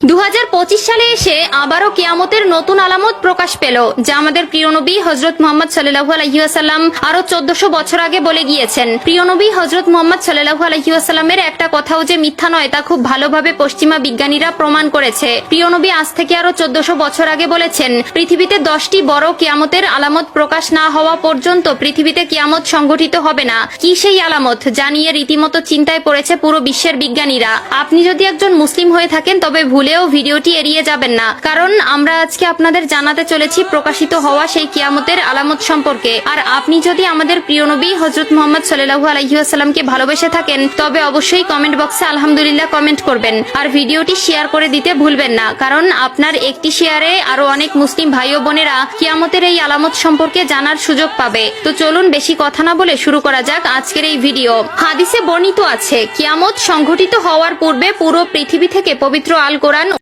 2025 সালে এসে আবারও কিয়ামতের নতুন আলামত প্রকাশ পেল, যা আমাদের প্রিয় নবী হযরত মুহাম্মদ সাল্লাল্লাহু আলাইহি ওয়াসাল্লাম আরো 1400 বছর আগে বলে গিয়েছেন। প্রিয় নবী হযরত মুহাম্মদ সাল্লাল্লাহু আলাইহি ওয়াসাল্লামের একটা কথাও যে মিথ্যা নয় তা খুব ভালোভাবে পশ্চিমা বিজ্ঞানীরা প্রমাণ করেছে। প্রিয় নবী আজ থেকে আরো 1400 বছর আগে বলেছেন, পৃথিবীতে 10টি বড় কিয়ামতের আলামত প্রকাশ না হওয়া পর্যন্ত পৃথিবীতে কিয়ামত সংঘটিত হবে না। কি সেই আলামত জানিয়ে রীতিমতো চিন্তায় পড়েছে পুরো বিশ্বের বিজ্ঞানীরা। আপনি যদি একজন মুসলিম হয়ে থাকেন তবে ভুলেও ভিডিওটি এড়িয়ে যাবেন না, কারণ আমরা আজকে আপনাদের জানাতে চলেছি প্রকাশিত হওয়া সেই কিয়ামতের আলামত সম্পর্কে। আর আপনি যদি আমাদের প্রিয় নবী হযরত মুহাম্মদ সাল্লাল্লাহু আলাইহি ওয়াসাল্লামকে ভালোবেসে থাকেন তবে অবশ্যই কমেন্ট বক্সে আলহামদুলিল্লাহ কমেন্ট করবেন আর ভিডিওটি শেয়ার করে দিতে ভুলবেন না, কারণ আপনার একটি শেয়ারে আরো অনেক মুসলিম ভাই ও বোনেরা কিয়ামতের এই আলামত সম্পর্কে জানার সুযোগ পাবে। তো চলুন বেশি কথা না বলে শুরু করা যাক আজকের এই ভিডিও। হাদিসে বর্ণিত আছে, কিয়ামত সংঘটিত হওয়ার পূর্বে পুরো পৃথিবী থেকে পবিত্র আল কোরআন